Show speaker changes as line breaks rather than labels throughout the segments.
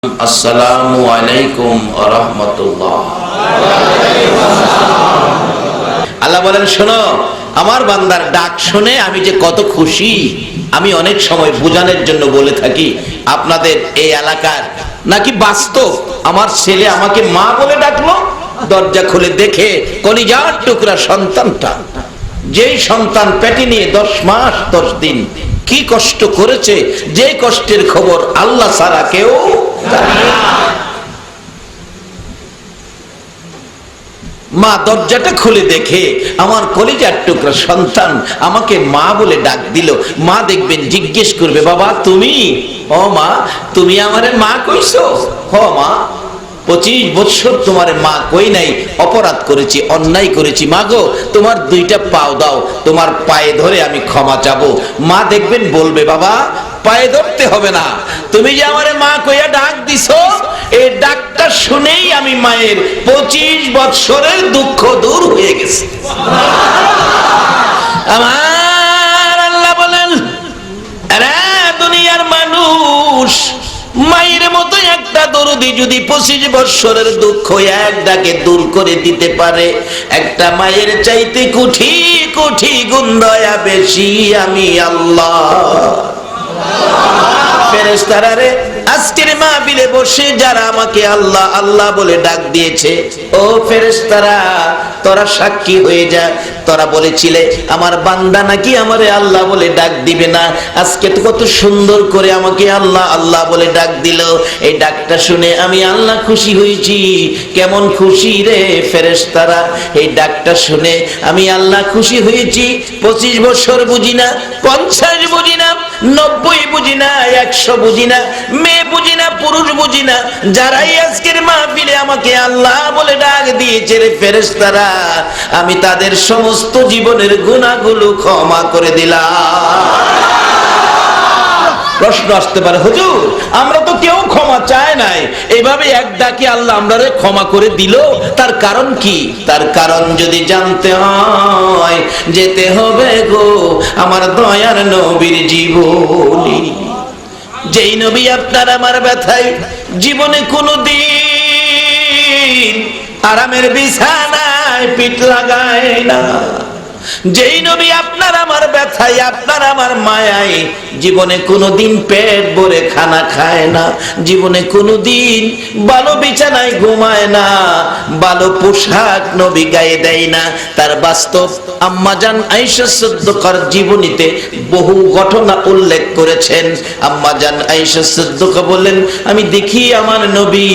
আসসালামু আলাইকুম ওয়া রাহমাতুল্লাহ। আল্লাহ বলেন, শোনো, আমার বান্দার ডাক শুনে আমি যে কত খুশি। আমি অনেক সময় বোঝানোর জন্য বলে থাকি, আপনাদের এই এলাকার নাকি বাস্তব, আমার ছেলে আমাকে মা বলে ডাকলো, দরজা খুলে দেখে কলিজার টুকরা সন্তানটা, যেই সন্তান পেটে নিয়ে 10 মাস 10 দিন কি কষ্ট করেছে, যে কষ্টের খবর আল্লাহ ছাড়া কেউ জানে না। মা দরজাটা খুলে দেখে আমার কলিজার টুকরা সন্তান আমাকে মা বলে ডাক দিল। মা দেখবেন জিজ্ঞেস করবে, বাবা তুমি? ও মা, তুমি আমারে মা কইছো? হ মা, 25 বছর তোমার মা কই নাই, অপরাধ করেছি, অন্যায় করেছি, মা গো তোমার 2টা পাও দাও, তোমার পায়ে ধরে আমি ক্ষমা চাবো। মা দেখবেন বলবে, বাবা পায়ে ধরতে হবে না, তুমি যে আমারে মা কইয়া ডাক দিছো, এই ডাকটা শুনেই আমি মায়ের 25 বছরের দুঃখ দূর হয়ে গেছে। আমার আল্লাহ বলেন, আরে দুনিয়ার মানুষ, মায়ের মতো একটা দরদি যদি 25 বছরের দুঃখ এক ডাকে দূর করে দিতে পারে, একটা মায়ের চাইতে কোটি কোটি গুণ দয়া বেশি আমি আল্লাহ। ফেরেশতারা রে, আজকের মাহফিলে বসে যারা আমাকে আল্লাহ আল্লাহ বলে ডাক দিয়েছে, ও ফেরেশতারা তোরা সাক্ষী হয়ে যা। তোরা বলেছিলে আমার বান্দা নাকি আমারে আল্লাহ বলে ডাক দিবে না, আজকে তো কত সুন্দর করে আমাকে আল্লাহ আল্লাহ বলে ডাক দিল। এই ডাকটা শুনে আমি আল্লাহ খুশি হয়েছি। কেমন খুশি রে ফেরেশতারা, এই ডাকটা শুনে আমি আল্লাহ খুশি হয়েছি। 25 বছর বুঝি না, 50 বুঝি না, 90 বুঝি না, 100 বুঝি না, মেয়ে বুঝি না, পুরুষ বুঝি না, যারাই আজকের মাহফিলে আমাকে আল্লাহ বলে ডাক দিয়েছে রে ফেরেশতারা, আমি তাদের সমস্ত জীবনের গুনাহগুলো ক্ষমা করে দিলাম। প্রশ্ন আসতে পারে, হুজুর আমরা তো কেউ ক্ষমা চায় নাই, এইভাবে এক ডাকে আল্লাহ আমরারে ক্ষমা করে দিল, তার কারণ কি? তার কারণ যদি জানতে হয়, যেতে হবে গো আমার দয়ার নবীর জীবনী। যেই নবী আপনার আমার ব্যথায় জীবনে কোনোদিন আরামের বিছানায় পিঠ লাগায় না, যেই নবী আপনার আমার ব্যথায় আপনার আমার মায়ায় জীবনে কোনোদিন পেট ভরে খানা খায় না, জীবনে কোনোদিন ভালো বিছানায় ঘুমায় না, ভালো পোশাক নবী গায়ে দেয় না, তার বাস্তব আম্মাজান আয়েশা সিদ্দিকার জীবনীতে বহু ঘটনা উল্লেখ করেছেন। আম্মাজান আয়েশা সিদ্দিকা বলেন, আমি দেখি আমার নবী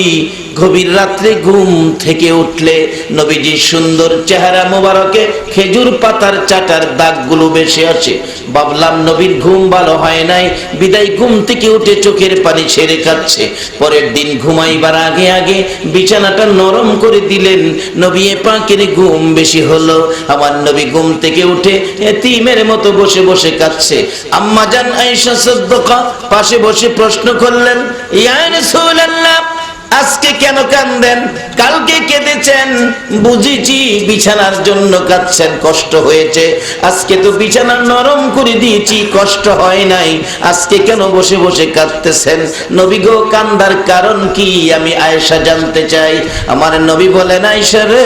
গভীর রাত্রে ঘুম থেকে উঠলে নবীজির সুন্দর চেহারা মোবারকে খেজুর পাতার চাটার দাগগুলো বেশি আছে। ভাবলাম নবীর ঘুম ভালো হয় নাই, বিদায় ঘুম থেকে উঠে চোখের পানি ছেড়ে কাঁদছে। পরের দিন ঘুমাইবার আগে আগে বিছানাটা নরম করে দিলেন, নবী পাকের ঘুম বেশি হলো। আমার নবী ঘুম থেকে উঠে এতিমের মতো বসে বসে কাঁদছে। আম্মাজান আয়েশা সিদ্দিকা পাশে বসে প্রশ্ন করলেন, ইয়া রাসূলুল্লাহ আজকে কেন কাঁদেন? কালকে কেঁদেছেন, বুঝেছি বিছানার জন্য কাঁদছেন, কষ্ট হয়েছে। আজকে তো বিছানা নরম করে দিয়েছি, কষ্ট হয় নাই, আজকে কেন বসে বসে কাঁদতেছেন? নবী গো কান্দার কারণ কি আমি আয়েশা জানতে চাই। আমার নবী বলেন, আয়েশা রে,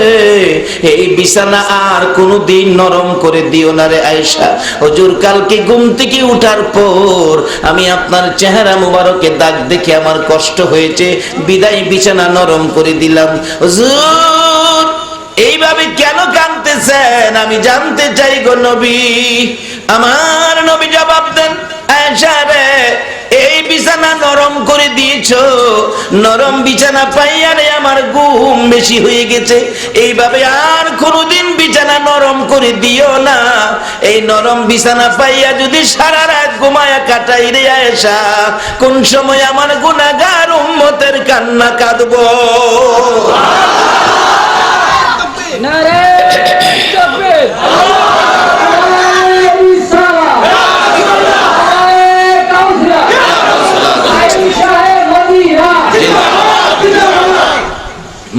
এই বিছানা আর কোনোদিন নরম করে দিও না রে আয়েশা। হুজুর কালকে ঘুম থেকে উঠার পর আমি আপনার চেহারা মুবারকে দাগ দেখে আমার কষ্ট হয়েছে, বিদায় বিছানা নরম করে দিলাম। হুজুর এইভাবে কেন কাঁদতেছেন আমি জানতে চাই গো নবী। আমার নবী জবাব দেন, আয়েশা রে, এই বিছানা নরম করে দিয়েছো, নরম বিছানা পাইয়া রে আমার ঘুম বেশি হয়ে গেছে, এইভাবে আর কোনোদিন বিছানা নরম করে দিও না। এই নরম বিছানা পাইয়া যদি সারা রাত ঘুমায়া কাটাই রে আয়েশা, কোন সময় আমার গুনাহগার উম্মতের কান্না কাঁদবো।
নারে তাকবীর,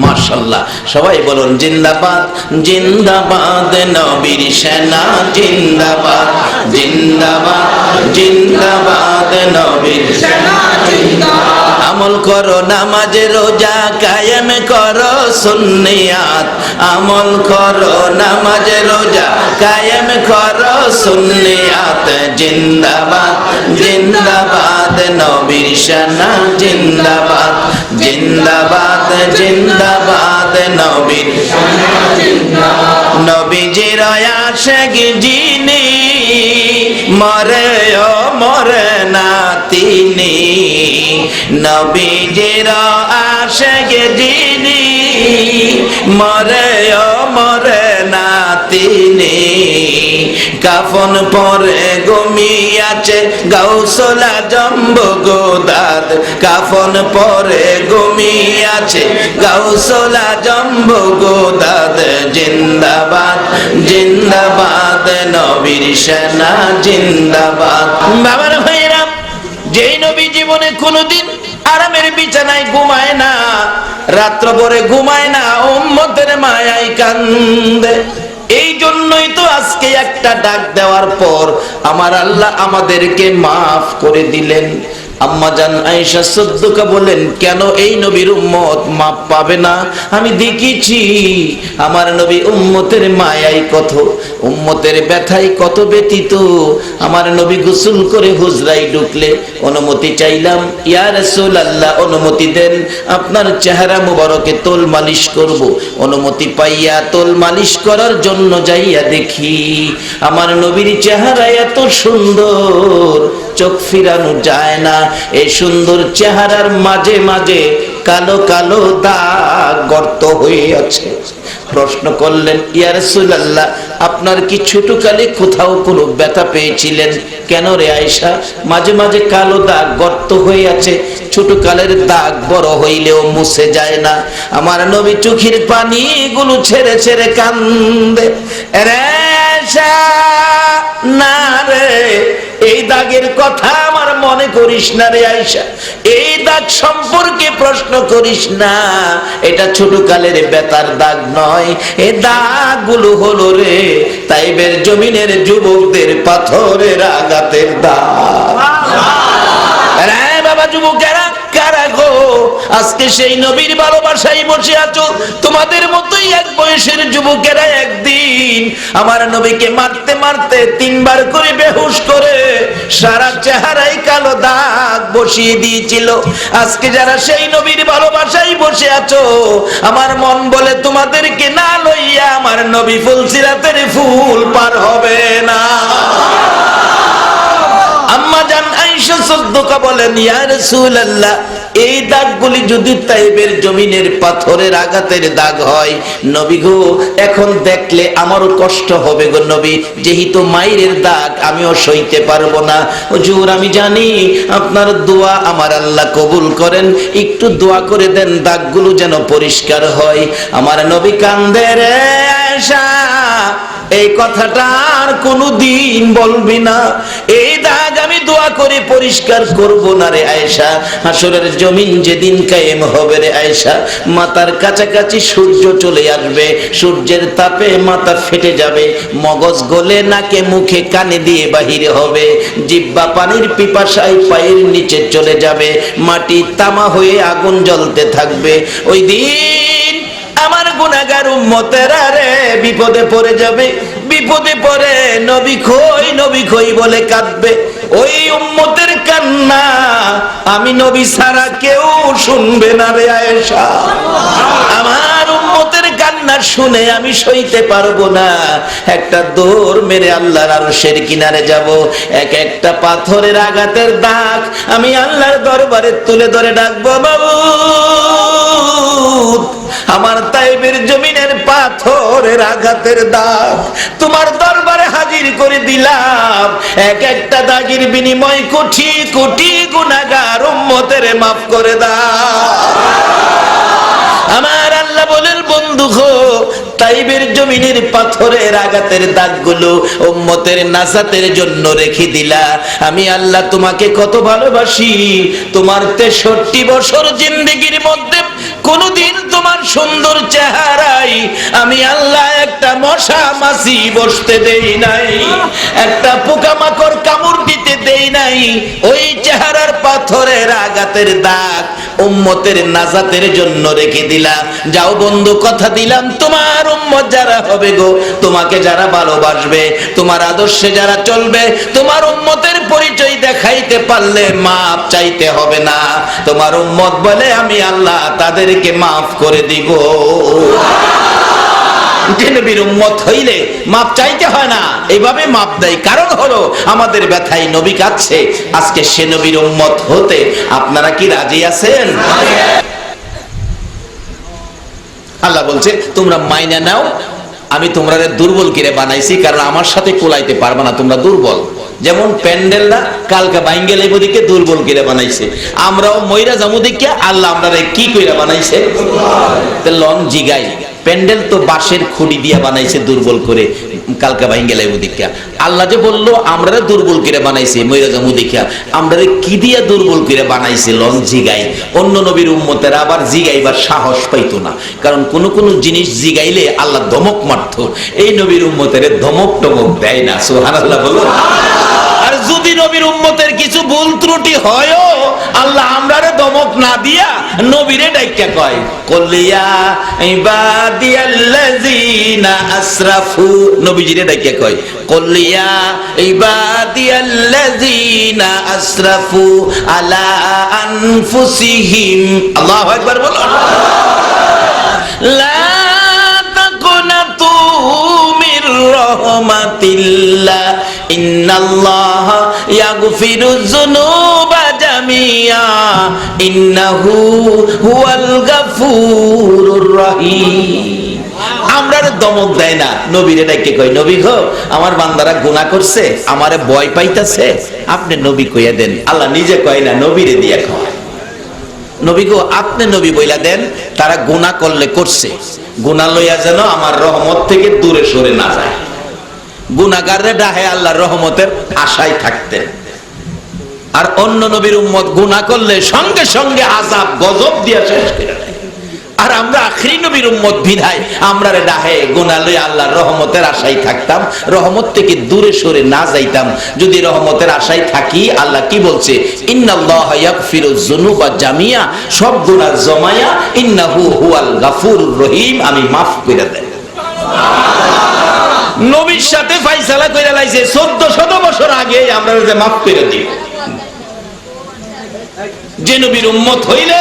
মাশাআল্লাহ, সবাই বলুন জিন্দাবাদ জিন্দাবাদ নবীর সেনা, জিন্দাবাদ জিন্দাবাদ জিন্দাবাদ নবীর সেনা, জিন্দাবাদ। আমল করো নামাজে রোজা কায়েম করো সুন্নিয়াত, আমল করো নামাজে রোজা কায়েম করো সুন্নিয়াত। জিন্দাবাদ জিন্দাবাদ নবীর শানা জিন্দাবাদ, জিন্দাবাদ জিন্দাবাদ নবীর শানা জিন্দাবাদ। নবীজির আশিক যিনি মরেও মরে না তিনি, নবীজির আশিক যিনি মরেও মরে না তিনি। কাফন পরে ঘুমিয়াছে গাউসুল আজম বগদাদ, কাফন পরে ঘুমিয়াছে গাউসুল আজম বগদাদ। জিন্দাবাদ জিন্দাবাদ নবীর শানা জিন্দাবাদ। বাবার ভাইরা, যেই নবী জীবনে কোনোদিন আরামের বিছানায় ঘুমায় না, রাত্র ভরে ঘুমায় না, উম্মতের মায়ায় কান্দে। এই জন্যই তো আজকে একটা ডাক দেওয়ার পর আমার আল্লাহ আমাদেরকে মাফ করে দিলেন। আম্মা জান আয়েশা সিদ্দিকা বলেন, কেন এই নবীর উম্মত মাপ পাবে না? আমি দেখেছি আমার নবী উম্মতের মায়ায় কত, উম্মতের ব্যথায় কত ব্যতীত। আমার নবী গোসল করে হুজরায় ঢুকলে অনুমতি চাইলাম, ইয়া রাসূলুল্লাহ অনুমতি দেন, আপনার চেহারা মুবারকে তোল মালিশ করব। অনুমতি পাইয়া তোল মালিশ করার জন্য যাইয়া দেখি আমার নবীর চেহারা এত সুন্দর, চোখ ফিরানো যায় না। এই সুন্দর চেহারার মাঝে মাঝে কালো কালো দাগ গর্ত হয়ে আছে। প্রশ্ন করলেন, ইয়া রাসূলুল্লাহ আপনার কি ছোটকালে কোথাও কোনো ব্যথা পেয়েছিলেন? কেন রে আয়েশা, মাঝে মাঝে কালো দাগ গর্ত হয়ে আছে, ছোটকালের দাগ বড় হইলেও মুছে যায় না। আমার নবী চোখের পানি গুলো ছেড়ে ছেড়ে কান্দে। রে আয়েশা না রে, এই দাগের কথা আমার মনে করিস না রে আয়েশা, এই দাগ সম্পর্কে প্রশ্ন করিস না, এটা ছোটকালের ব্যথার দাগ নয়। এই দাগগুলো হলো রে তাইবের জমিনের যুবকদের পাথরের আঘাতের দাগ। রে বাবা যুবকেরা, কারা গো আজকে সেই নবীর ভালোবাসায় বসে আছো? তোমাদের মতোই এক বয়সের যুবকেরা একদিন আমার নবীকে মারতে মারতে 3 বার করে বেহুশ করে সারা চেহারায় কালো দাগ বসিয়ে দিয়েছিল। আজকে যারা সেই নবীর ভালোবাসায় বসে আছো, আমার মন বলে তোমাদেরকে না লইয়া আমার নবী ফুলসিরাতের ফুল পার হবে না। আম্মা জান আয়েশা সিদ্দিকা বলেন, ইয়া রাসূলুল্লাহ এই দাগগুলি যদি তাইবের জমিনের পাথরের আঘাতের দাগ হয়, নবী গো এখন দেখলে আমারও কষ্ট হবে গো নবী, যেহেতু মায়ের দাগ আমিও সইতে পারবো না। হুজুর আমি জানি আপনার দোয়া আমার আল্লাহ কবুল করেন, একটু দোয়া করে দেন দাগগুলো যেন পরিষ্কার হয়। আমার নবী কান্দে, রে আয়েশা এই কথাটা আর কোনদিন বলবি না, এই দাগ আমি দোয়া করে পরিষ্কার করব না রে আয়েশা। হাসরের জমিন যেদিন কায়েম হবে রে আয়েশা, মাথার কাছাকাছি সূর্য চলে আসবে, সূর্যের তাপে মাথা ফেটে যাবে, মগজ গলে নাকে মুখে কানে দিয়ে বাহির হবে, জিহ্বা পানির পিপাসায় পায়ের নিচে চলে যাবে, মাটি তামা হয়ে আগুন জ্বলতে থাকবে। ওই দিন আমার গুনাহগার উম্মতেরা রে বিপদে পড়ে যাবে, বিপদে পড়ে নবী খই বলে কাঁদবে। ওই উম্মতের কান্না আমি নবী ছাড়া কেউ শুনবে না রে আয়েশা। আমার উম্মতের কান্না শুনে আমি সইতে পারবো না, একটা দৌড় মেরে আল্লাহর আরশের কিনারে যাব, এক একটা পাথরের আঘাতের দাগ আমি আল্লাহর দরবারে তুলে ধরে ডাকবো, বাবু আমার তাইবের জমিনের পাথরের আঘাতের দাগ তোমার দরবারে হাজির করে দিলাম, এক একটা দাগের বিনিময় কোটি কোটি গুনাহগার উম্মতের মাফ করে দাও। আমার আল্লাহ বলেন, বন্ধু গো তাইবের জমিনের পাথরের আঘাতের দাগগুলো উম্মতের নাজাতের জন্য রেখে দিলা। আমি আল্লাহ তোমাকে কত ভালোবাসি, তোমার 63 বছর জিন্দেগির মধ্যে কোনদিন তোমার সুন্দর চেহারায় আমি আল্লাহ একটা মশা মাছি বসতে দেই নাই, একটা পোকামাকড় কামড় দিতে দেই নাই। ওই চেহারার পাথরের আঘাতের দাগ উম্মতের নাজাতের জন্য রেখে দিলাম। যাও বন্ধু, কথা দিলাম তোমার উম্মত যারা হবে গো, তোমাকে যারা ভালোবাসবে, তোমার আদর্শে যারা চলবে, তোমার উম্মতের পরিচয় দেখাইতে পারলে মাপ চাইতে হবে না। তোমার উম্মত বলে আমি আল্লাহ তাদেরকে মাফ করে দিব। যে নবীর উম্মত হইলে মাপ চাইতে হয় না, এইভাবে মাপ দেয়। কারণ হলো আমাদের ব্যথায় নবী কাঁদছে। আজকে সে নবীর উম্মত হতে আপনারা কি রাজি আছেন? আল্লাহ বলছে তোমরা মাইনা নাও, আমি তোমরা দুর্বল করে বানাইছি, কারণ আমার সাথে কোলাইতে পারবে না, তোমরা দুর্বল। যেমন প্যান্ডেলরা কালকে বাইঙ্গে লেবু দিকে দুর্বল করে বানাইছে, আমরাও ময়রা জামু দিকে আল্লাহ আমরা কি কইরা বানাইছে? লন জিগাই প্যান্ডেল তো বাঁশের খুঁটি দিয়া বানাইছে দুর্বল করে, কালকা ভাঙ্গে লেবু দিকা। আল্লাহ যে বললো আমরা দুর্বল করে বানাইছে ময়রা জামু দিকা, আমরা কি দিয়া দুর্বল করে বানাইছে? লন জিগাই। অন্য নবীর উম্মতেরা আবার জিগাইবার সাহস পাইতো না, কারণ কোন কোন জিনিস জিগাইলে আল্লাহ ধমক মারত। এই নবীর উম্মতের ধমক টমক দেয় না। সুবহানাল্লাহ বলো। আর যদি নবীর উম্মতের কিছু ভুল ত্রুটি হয়ও, আল্লাহ আমরারে ধমক না দিয়া নবীরে ডাইকা কয়, কলিয়া ইবাদিয়াল্লাযিনা আসরাফু। নবীজিরে ডাইকা কয়, কলিয়া ইবাদিয়াল্লাযিনা আসরাফু আলা আনফুসিহিম। আল্লাহু আকবার বলো। লা তাকুনাতু মির রাহমাতিল্লাহ ইন্নাল্লাহা ইয়াগফিরুয যুনুবা জামিআ ইন্নাহু হুয়াল গাফুরুর রহিম। আমরার দমক দেয় না, নবীরে ডাকে কয়, নবী গো আমার বান্দারা গুনাহ করছে, আমারে ভয় পাইতাছে, আপনি নবী কইয়া দেন। আল্লাহ নিজে কয় না, নবীরে দিয়া কয়, নবী গো আপনি নবী বইলা দেন, তারা গুনাহ করলে করছে, গুনাহ লইয়া যেন আমার রহমত থেকে দূরে সরে না যায়। গুনাহগাররে ডাহে আল্লাহর রহমতের আশায় থাকতেন। আর অন্য নবীর উম্মত গুনাহ করলে সঙ্গে সঙ্গে আযাব গজব দিয়া শেষ করে দেয়। আর আমরা আখিরি নবীর উম্মত বিধায় আমরা ডাহে গুনাহ লইয়া আল্লাহর রহমতের আশায় থাকতাম, রহমত থেকে দূরে সরে না যাইতাম। যদি রহমতের আশায় থাকি, আল্লাহ কি বলছে? ইন্নাল্লাহা ইয়াগফিরুয যুনুবা জামিআ, সব গুনাহ জমায়া, ইন্নাহু হুয়াল গাফুরুর রহিম, আমি মাফ করে দেই। নবীর সাথে ফাইসালা কইরা লাইছে 1400 বছর আগে আমরা যে মাফ করে দিই। যে নবীর উম্মত হইলে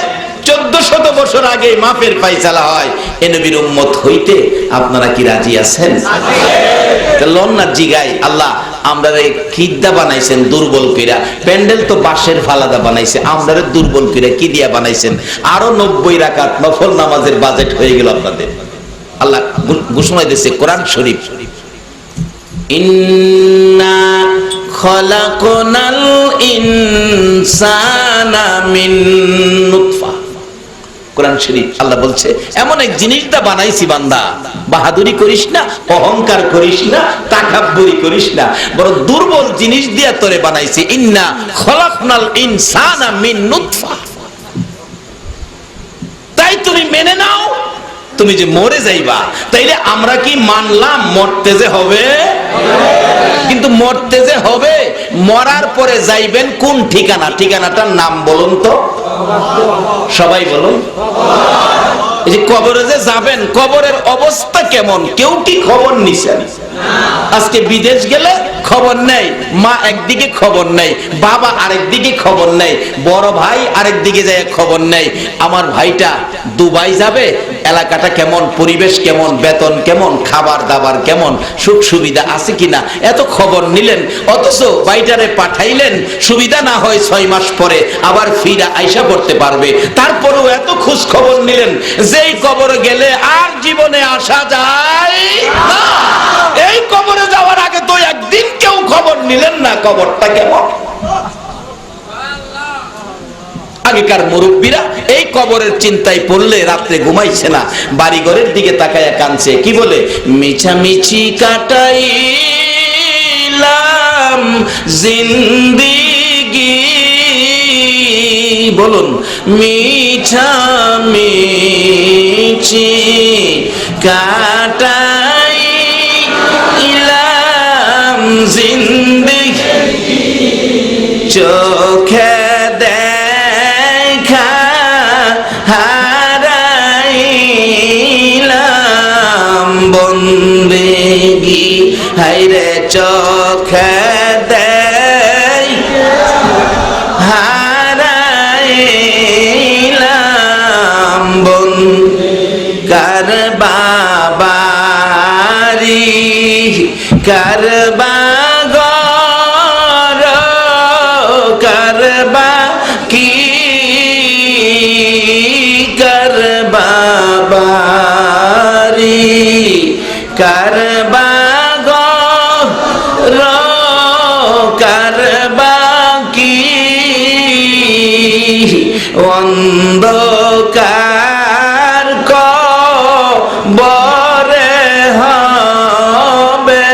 1400 বছর আগে মাফের ফাইসালা হয়, এ নবীর উম্মত হইতে আপনারা কি রাজি আছেন? লন না জিগাই, আল্লাহ আমরা কিদ্দা বানাইছেন দুর্বল কইরা, প্যান্ডেল তো বাঁশের ফালাদা বানাইছে, আমরা দুর্বল কইরা কি দিয়া বানাইছেন? আরো 90 রাকাত নফল নামাজের বাজেট হয়ে গেল আপনাদের। আল্লাহ ঘোষণা দিয়েছে কোরআন শরীফ, ইন্না খলাকনাল ইনসানা মিন নুতফা। কোরআন শরীফ আল্লাহ বলছে এমন এক জিনিসটা বানাইছি বান্দা, বাহাদুরি করিস না, অহংকার করিস না, তাকাব্বুরি করিস না, বড় দুর্বল জিনিস দিয়া তোরে বানাইছি। ইন্না খলাকনাল ইনসানা মিন নুতফা। তাই তুমি মেনে নাও তুমি যে মরে যাইবা, তাইলে আমরা কি মানলাম মরতে যে হবে? কিন্তু মরতে যে হবে, মরার পরে যাইবেন কোন ঠিকানা? ঠিকানাটার নাম বলুন তো, সবাই বলুন। এই যে কবরে যে যাবেন, কবরের অবস্থা কেমন কেউ কি খবর নিছেন? আজকে বিদেশ গেলে খবর নেই, মা একদিকে খবর নেই, বাবা আরেকদিকে খবর নেই, বড় ভাই আরেকদিকে যায় খবর নেই। আমার ভাইটা দুবাই যাবে, এলাকাটা কেমন, পরিবেশ কেমন, বেতন কেমন, খাবার দাবার কেমন, সুখ সুবিধা আছে কিনা, এত খবর নিলেন। অথচ ভাইটারে পাঠাইলেন, সুবিধা না হয় 6 মাস পরে আবার ফিরা আইসা পড়তে পারবে, তারপরেও এত খোঁজ খবর নিলেন। যেই কবরে গেলে আর জীবনে আসা যায় না, এই কবরে যাওয়ার আগে তো একদিন কেউ খবর নিলেন না কবরটা কেমন। আগেকার মুরব্বীরা এই কবরের চিন্তায় পড়লে রাত্রে ঘুমাইছে না, বাড়িঘরের দিকে তাকায়া কাঁদছে। কি বলে? মিছামিছি কাটাইলাম জিন্দেগি, বলুন মিছামিছি হইছি কাটাইলাম জিন্দেগি চোখে দেখা হারাইলাম বন্দেগি হাইরে চোখে হারাইলাম বন কার বাবারি কার বাগর কার বা কি কার বাবারি কার বাগর কার বা কি অন্ধকার কবরে হবে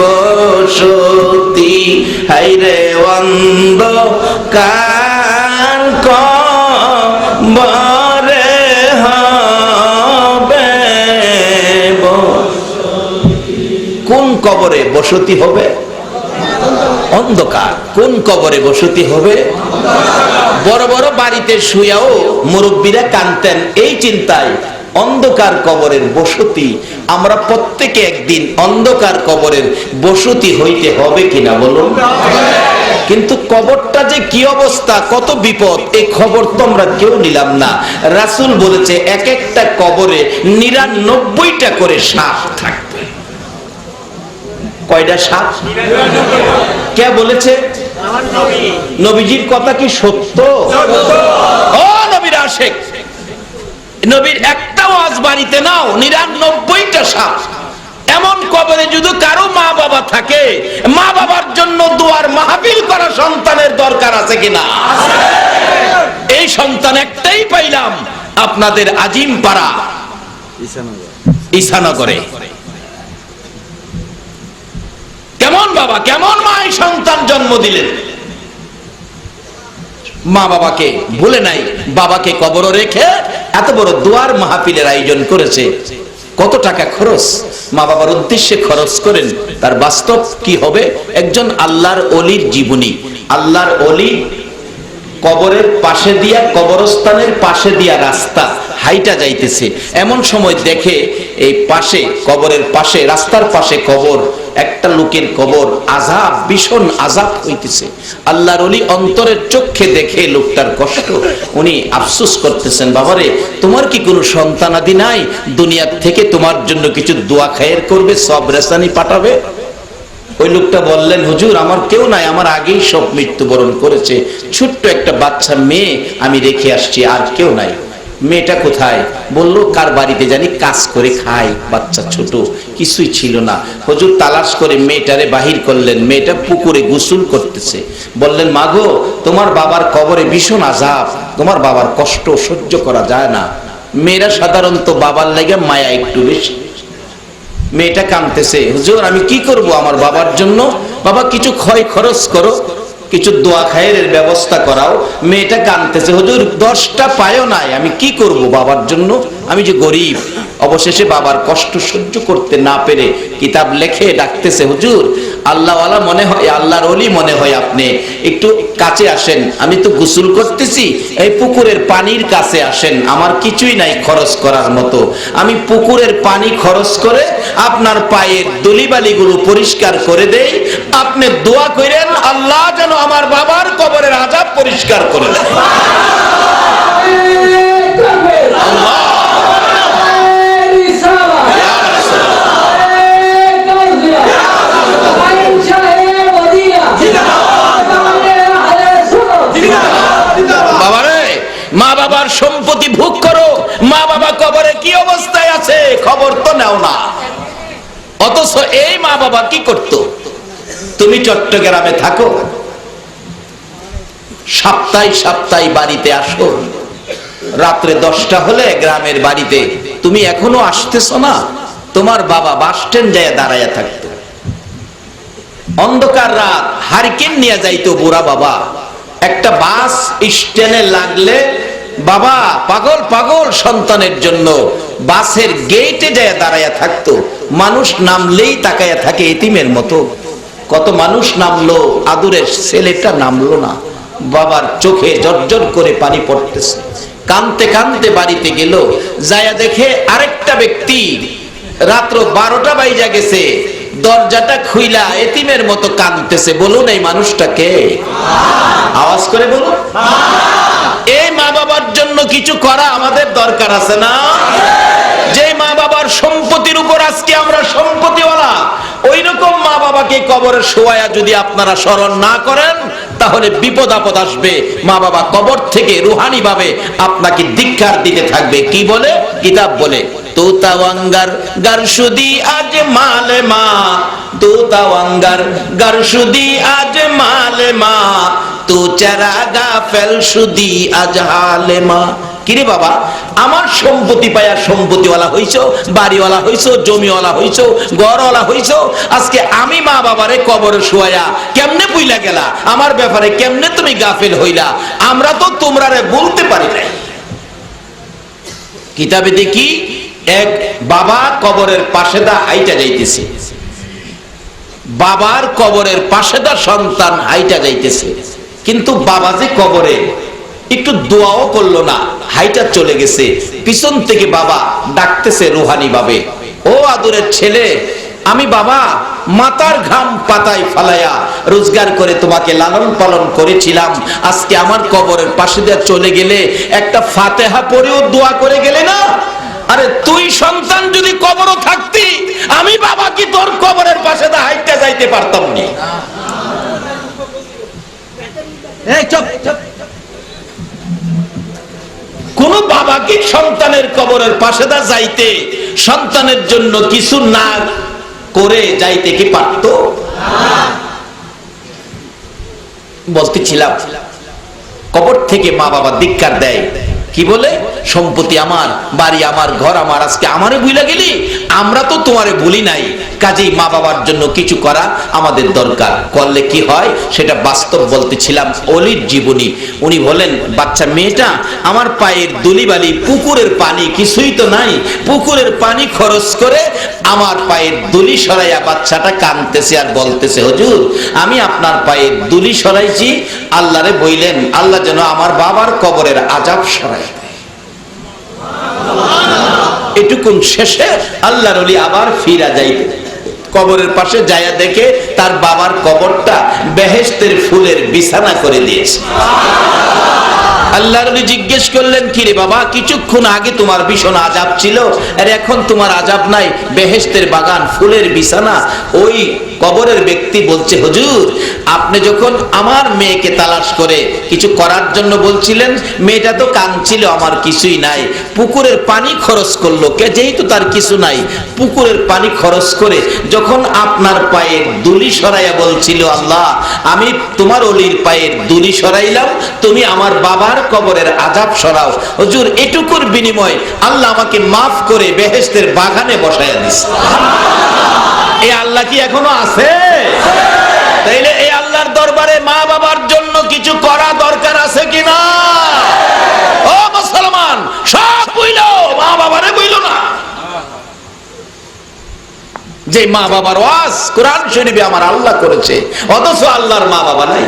বসতি হাইরে অন্ধকার কবরে হবে কোন কবরে বসতি হবে? অন্ধকার। কোন কবরে বসতি হবে? বড় বড় বাড়িতে শুয়াও মুরব্বীরা কাঁদতেন এই চিন্তায়, অন্ধকার কবরের বসতি। আমরা প্রত্যেকে একদিন অন্ধকার কবরের বসতি হইতে হবে কিনা বলুন? কিন্তু কবরটা যে কি অবস্থা, কত বিপদ, এই খবর তো আমরা কেউ নিলাম না। রাসূল বলেছে এক একটা কবরে ৯৯টা করে সাপ থাকবে। কয়টা সাপ? কে বলেছে? নবীজির কথা কি সত্য? ও নবীর আশিক, নবীর একটা ওয়াজ বাড়িতে নাও, ৯৯টা সাপ। এমন কবরে যদি কারো মা বাবা থাকে, মা বাবার জন্য দুয়ার মাহফিল করা সন্তানের দরকার আছে কিনা? এই সন্তান একটাই পাইলাম আপনাদের আজিম পাড়া ঈসানগরে। কেমন বাবা কেমন মা এই সন্তান জন্ম দিলেন, মা বাবাকে ভুলে নাই, বাবাকে কবরে রেখে এত বড় দুয়ার মাহফিলের আয়োজন করেছে। কত টাকা খরচ মা বাবার উদ্দেশ্যে খরচ করেন, তার বাস্তব কি হবে? একজন আল্লাহর ওলির জীবনী। আল্লাহর ওলি কবরের পাশে দিয়া, কবরস্থানের পাশে দিয়া রাস্তা হাইটা যাইতেছে, এমন সময় দেখে এই পাশে কবরের পাশে, রাস্তার পাশে কবর, একটা লোকের কবর, আযাব, ভীষণ আযাব হইতেছে। আল্লাহর ওলি অন্তরের চোখে দেখে লোকটার কষ্ট, উনি আফসোস করতেছেন, বাবারে তোমার কি কোনো সন্তানাদি নাই? দুনিয়ার থেকে তোমার জন্য কিছু দোয়া খায়ের করবে, সব রেসানি পাঠাবে। ওই লোকটা বললেন, হুজুর আমার কেউ নাই, আমার আগেই সব মৃত্যুবরণ করেছে, ছোট্ট একটা বাচ্চা মেয়ে আমি রেখে আসছি, আর কেউ নাই। মেয়েটা কোথায়? বললো কার বাড়িতে জানি কাজ করে খায়, বাচ্চা ছোট, কিছুই ছিল না। হুজুর তালাশ করে মেয়েটারে বাহির করলেন, মেয়েটা পুকুরে গোসল করতেছে। বললেন, মাগো তোমার বাবার কবরে ভীষণ আযাব, তোমার বাবার কষ্ট সহ্য করা যায় না। মেয়েরা সাধারণত বাবার লাগে মায়া একটু বেশি। মেয়েটা কাঁদতেছে, হুজুর আমি কি করব আমার বাবার জন্য? বাবা কিছু ক্ষয় খরচ করো, কিছু দোয়া খায়ের ব্যবস্থা করাও। মেয়েটা কাঁদতেছে, হুজুর 10টা পায়ও নাই, আমি কি করব বাবার জন্য, আমি যে গরিব। অবশেষে বাবার কষ্ট সহ্য করতে না পেরে কিতাব লেখে ডাকতেছে, হুজুর আল্লাহওয়ালা মনে হয়, আল্লাহর ওলি মনে হয়, আপনি একটু কাছে আসেন, আমি তো গোসল করতেছি, এই পুকুরের পানির কাছে আসেন, আমার কিছুই নাই খরচ করার মতো, আমি পুকুরের পানি খরচ করে আপনার পায়ের ধুলিবালিগুলো পরিষ্কার করে দেই, আপনি দোয়া করেন আল্লাহ যেন আমার বাবার কবরের আযাব পরিষ্কার করে দেয়। আল্লাহ বাবারে, মা বাবার সম্পত্তি ভোগ করো, মা বাবা কবরে কি অবস্থায় আছে খবর তো নাও না। অথচ এই মা বাবা কি করত? তুমি চট্টগ্রামে থাকো, সপ্তাহে সপ্তাহে বাড়িতে আসো, রাত্রে 10টা হলে গ্রামের বাড়িতে তুমি এখনো আসতেছো না, তোমার বাবা বাস স্ট্যান্ড যায় দাঁড়াইয়া থাকতো। অন্ধকার রাত, হারিকেন নিয়ে যাইতো বুড়া বাবা, একটা বাস স্ট্যান্ডে লাগলে বাবা পাগল পাগল সন্তানের জন্য বাসের গেটে যায় দাঁড়ায়া থাকতো, মানুষ নামলেই তাকায়া থাকে এতিমের মতো। কত মানুষ নামলো, আদুরের ছেলেটা নামলো না। বাবার চোখে জর্জর করে পানি পড়তেছে, কাঁদতে কাঁদতে বাড়িতে গেল, যায়া দেখে আরেকটা ব্যক্তি রাত্র 12টা বাইজা গেছে, দরজাটা খুইলা এতিমের মতো কাঁদতেছে। বলুন এই মানুষটাকে, আওয়াজ করে বলুন। এই মা বাবার জন্য কিছু করা আমাদের দরকার আছে না? যে মা বাবার সম্পত্তির উপর আজকে আমরা সম্পত্তিওয়ালা, ওই রকম মা বাবাকে কবরে শোয়ায়া যদি আপনারা স্মরণ না করেন, তাহলে বিপদ আপদ আসবে। মা বাবা কবর থেকে রুহানি ভাবে আপনাকে ধিক্কার দিতে থাকবে। কি বলে? কিতাব বলে, তোতাওয়াঙ্গার গারসুদি আজ মালে মা, তোতাওয়াঙ্গার গারসুদি আজ মালে মা, তো চারাগা ফেলসুদি আজ হালে মা। কিরে বাবা, আমার সম্পত্তি পায়া সম্পত্তিওয়ালা হইছো, বাড়িওয়ালা হইছো, জমিওয়ালা হইছো, ঘরওয়ালা হইছো, আজকে আমি মা বাবারে কবরে শুয়ায়া কেমনে বুইলা গেলা, আমার ব্যাপারে কেমনে তুমি গাফিল হইলা? আমরা তো তোমরারে বলতে পারি নাই। কিতাবে দেখি এক বাবা কবরের পাশে দা হাইটা যাইতেছে, বাবার কবরের পাশে দা সন্তান হাইটা যাইতেছে, কিন্তু বাবা যে কবরে একটু দোয়াও করলো না, হাইটা চলে গেছে। পিছন থেকে বাবা ডাকতেছে রুহানি ভাবে, ও আদরের ছেলে, আমি বাবা মাথার ঘাম পাতায় ফালাইয়া রোজগার করে তোমাকে লালন পালন করেছিলাম, আজকে আমার কবরের পাশে দিয়ে চলে গেলে একটা ফাতেহা পড়েও দোয়া করে গেলে না? আরে তুই সন্তান যদি কবরও থাকতি, আমি বাবা কি তোর কবরের পাশে দা হাইটা যাইতে পারতাম না? কোন বাবা কি সন্তানের কবরের পাশে দা যাইতে, সন্তানের জন্য কিছু না করে যাইতে কি পারতো? বলতেছিলাম কবর থেকে মা বাবা ধিক্কার দেয়, কি বলে? সম্পত্তি আমার, বাড়ি আমার, ঘর আমার, আজকে আমারে ভুলে গেলি, আমরা তো তোমারে ভুলি নাই। কাজেই মা বাবার জন্য কিছু করা আমাদের দরকার। করলে কি হয় সেটা বাস্তব বলতেছিলাম। অলির জীবনী, উনি বলেন, বাচ্চা মেয়েটা আমার পায়ের দুলিবালি, পুকুরের পানি কিছুই তো নাই, পুকুরের পানি খরচ করে আমার পায়ের দুলি সরাইয়া বাচ্চাটা কাঁদতেছে আর বলতেছে, হুজুর আমি আপনার পায়ের দুলি সরাইছি, আল্লাহরে বইলেন আল্লাহ যেন আমার বাবার কবরের আযাব সরায়। এটুকুন শেষে আল্লাহর ওলি আবার ফিরা যাইতে কবরের পাশে যায়া দেখে তার বাবার কবরটা বেহেশতের ফুলের বিছানা করে দিয়েছে। আল্লাহর ওলি জিজ্ঞেস করলেন, কি রে বাবা, কিছুক্ষণ আগে তোমার ভীষণ আযাব ছিল, আর এখন তোমার আযাব নাই, বেহেশতের বাগান, ফুলের বিছানা। ওই কবরের ব্যক্তি বলছে, হুজুর আপনি যখন আমার মেয়েকে তালাশ করে কিছু করার জন্য বলছিলেন, মেয়েটা তো কাঁদছিল, আমার কিছুই নাই, পুকুরের পানি খরচ করলো কে, যেহেতু তার কিছু নাই, পুকুরের পানি খরচ করে যখন আপনার পায়ের দুলি সরাইয়া বলছিল, আল্লাহ আমি তোমার ওলির পায়ের দুলি সরাইলাম, তুমি আমার বাবার কবরের আযাব সরাও। হুজুর এটুকুর বিনিময় আল্লাহ আমাকে মাফ করে বেহেশতের বাগানে বসায়া দিয়েছে। এই আল্লাহ কি এখনো আছে? তাইলে এই আল্লাহর দরবারে মা বাবার জন্য কিছু করা দরকার আছে কিনা? ও মুসলমান, সব বইলো, মা বাবারে বইলো না। যে মা বাবার ওয়াজ কোরআন শরীফে আমার আল্লাহ করেছে, অথচ আল্লাহর মা বাবা নাই।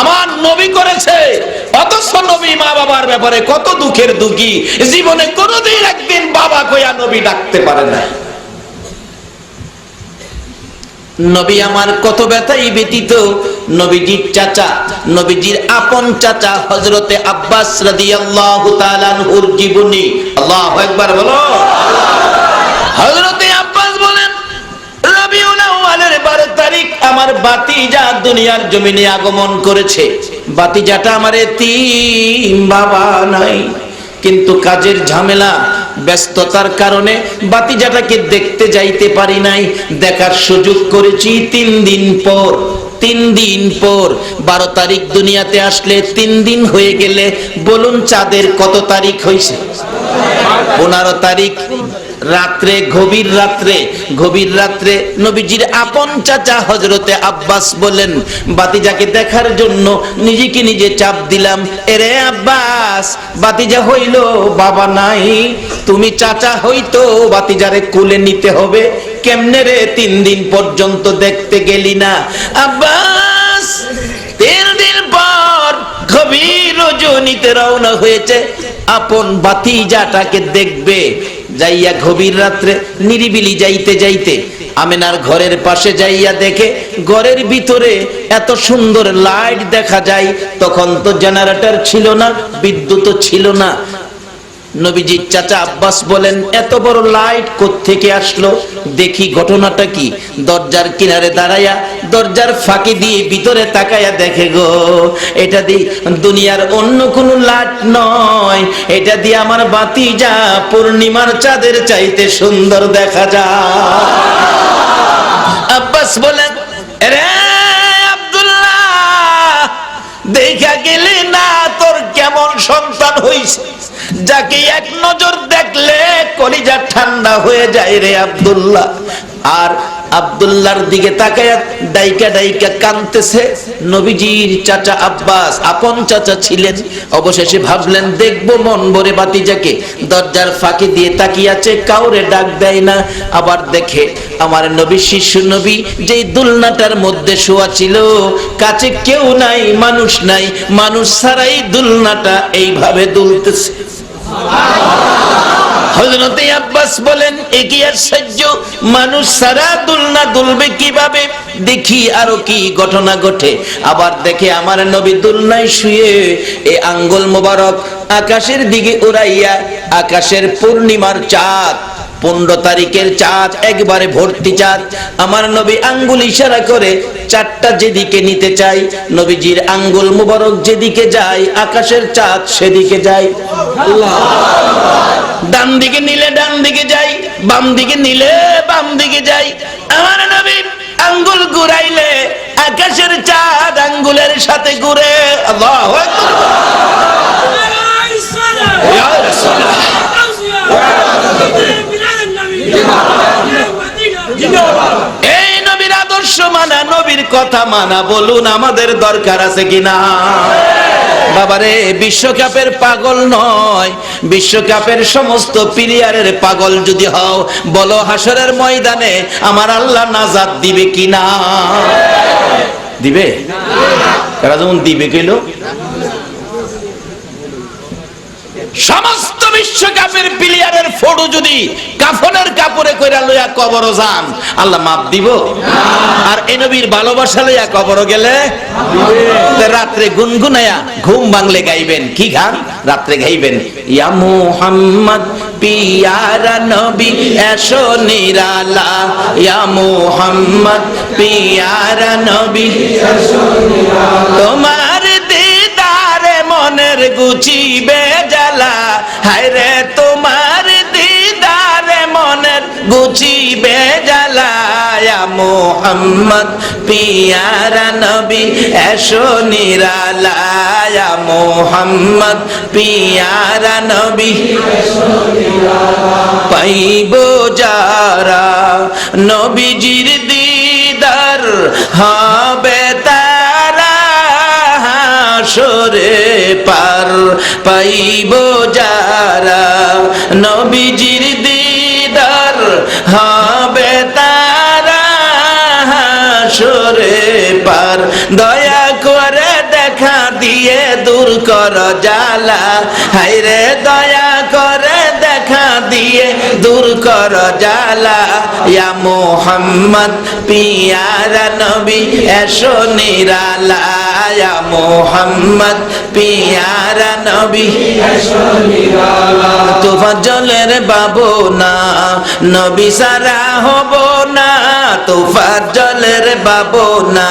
আমার নবী করেছে, অথচ নবী মা বাবার ব্যাপারে কত দুঃখের দুঃখী, জীবনে কোনোদিন একদিন বাবা কইয়া নবী ডাকতে পারে না। নবী আমার কত ব্যথাই ব্যতীত নবীজির চাচা, নবীজির আপন চাচা হযরতে আব্বাস রাদিয়াল্লাহু তাআলা আনহুর জীবনী। আল্লাহু আকবার বলো। হযরতে আব্বাস বলেন, রবিউল আউয়ালের 12 তারিখ আমার ভাতিজা দুনিয়ার জমিনে আগমন করেছে। ভাতিজাটা আমার এতিম, বাবা নাই, কিন্তু কাজের ঝামেলা ব্যস্ততার কারণে ভাতিজাটাকে দেখতে যাইতে পারি নাই। দেখার সুযোগ করেছি 3 দিন পর। 3 দিন পর 12 তারিখ দুনিয়াতে আসলে 3 দিন হয়ে গেলে বলুন চাঁদের কত তারিখ হয়েছে? 15 তারিখ রাত্রে গভীর রাত্রে নবীজির আপন চাচা হযরতে আব্বাস বলেন, বাতিজাকে দেখার জন্য নিজেকে নিজে চাপ দিলাম, এরে আব্বাস, বাতিজা হইল বাবা নাই, তুমি চাচা হইতো বাতিজারে কোলে নিতে হবে, কেমনে রে 3 দিন পর্যন্ত দেখতে গেলি না? আব্বাস 3 দিন পর গভীর রজনীতে রওনা হয়েছে আপন ভাতিজাটাকে দেখবে। যাইয়া গভীর রাত্রে নিরিবিলি যাইতে যাইতে আমেনার ঘরের পাশে যাইয়া দেখে ঘরের ভিতরে এত সুন্দর লাইট দেখা যায়। তখন তো জেনারেটর ছিল না, বিদ্যুৎ ছিল না। নবীজির চাচা আব্বাস বলেন, এত বড় লাইট কোত্থেকে আসলো? দেখি ঘটনাটা কি। দরজার কিনারে দাঁড়ায়া দরজার ফাঁকি দিয়ে ভিতরে তাকায়া দেখে, গো এটা দিয়ে দুনিয়ার অন্য কোনো লাইট নয়, এটা দিয়ে আমার ভাতিজা পূর্ণিমার চাঁদের চাইতে সুন্দর দেখা যায়। আব্বাস বলেন, রে আব্দুল্লাহ, দেখা গেলি না তোর কেমন সন্তান হইছে, যাকে এক নজর দেখলে কলিজা ঠান্ডা হয়ে যায় রে আব্দুল্লাহ। আর আব্দুল্লাহর দিকে তাকায়া ডাইকা ডাইকা কাঁদতেছে নবীজির চাচা আব্বাস, আপন চাচা ছিলেন। অবশেষে ভাবলেন দেখবো মন ভরে ভাতিজাকে। দরজার ফাঁকি দিয়ে তাকিয়াছে, কাউরে ডাক দেয় না। আবার দেখে আমার নবী শিশু নবী যেই দুলনাটার মধ্যে শোয়া ছিল, কাছে কেউ নাই, মানুষ নাই, মানুষ ছাড়াই দুলনাটা এইভাবে দুলতেছে। হযরতে আব্বাস বলেন, এ কি আশ্চর্য, মানুষ সারা দুলনা দুলবে কিভাবে? দেখি আরো কি ঘটনা ঘটে। আবার দেখে আমার নবী দুলনায় শুয়ে এই আঙ্গুল মোবারক আকাশের দিকে উড়াইয়া, আকাশের পূর্ণিমার চাঁদ, 15 তারিখের চাঁদ, একবারে ভর্তি চাঁদ। আমার নবী আঙ্গুল ইশারা করে চাঁদটা যেদিকে নিতে চাই, নবীজির আঙ্গুল মুবারক যেদিকে যায় আকাশের চাঁদ সেদিকে যায়। ডান দিকে নিলে ডান দিকে যাই, বাম দিকে নিলে বাম দিকে যাই। আমার নবী আঙ্গুল ঘুরাইলে আকাশের চাঁদ আঙ্গুলের সাথে ঘুরে। আল্লাহু আকবার। এই নবীর আদর্শ মানা, নবীর কথা মানা, বলুন আমাদের দরকার আছে কিনা? বাবারে, বিশ্বকাপের পাগল নয়, বিশ্বকাপের সমস্ত প্লেয়ারের পাগল যদি হও, বলো হাসরের ময়দানে আমার আল্লাহ নাজাত দিবে কিনা? দিবে? এরা যেমন দিবে কইল, সমস্ত বিশ্বকাপের প্লেয়ারের ফটো যদি কাফনের কাপড়ে কইরা লইয়া কবরও যান, আল্লাহ মাপ দিব? আর এই নবীর ভালোবাসা লইয়া কবরও গেলে রাত্রে গুনগুনায়া ঘুম ভাঙলে গাইবেন। কি গান রাত্রে গাইবেন? ইয়া মুহাম্মদ পিয়ারা নবী এসো নিরালা, ইয়া মুহাম্মদ পিয়ারা নবী এসো নিরালা, তোমার দিদারে মনের গুছিবে জ্বালা, হায় রে তোমার দিদারে মনের গুছিবে জ্বালা, ইয়া মুহাম্মদ পিয়ারা নবী এসো নিরালা, ইয়া মুহাম্মদ পিয়ারা নবী এসো নিরালা, পাইব যারা নবীজির দিদার হবে তারা হাসরে পার, পাইব যারা নবীজির দিদার হবে তারা হাসরে পার, দয়া করে দেখা দিয়ে দূর কর জ্বালা, হায়রে দয়া করে দেখা দিয়ে দূর কর জ্বালা, ইয়া মুহাম্মদ পিয়ারা নবী এসো নিরালা, ইয়া মুহাম্মদ পিয়ারা নবী এসো নিরালা, তোফাজ্জলের বাবু না নবী সারা হব না, তোফাজ্জলের বাবু না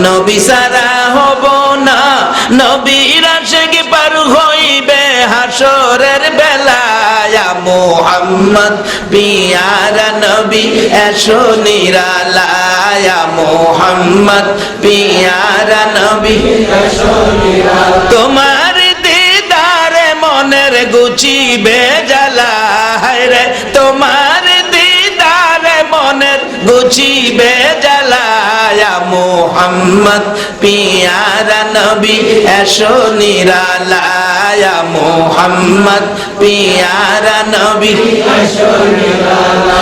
নবী সারা হব না, নবীর আশিক পার হইবে হাসরের বেলা, ইয়া মুহাম্মদ পিয়ারা নবী এসো নিরালা, ইয়া মুহাম্মদ পিয়ারা নবী এসো নিরালা, তোমার দিদারে মনের গুছিবে জ্বালা, হায়রে তো তোমার দিদারে মনের গুছিবে জ্বালায়া মোহাম্মদ পিয়ারা নবী এসো নিরালায়া মোহাম্মদ পিয়ারা নবী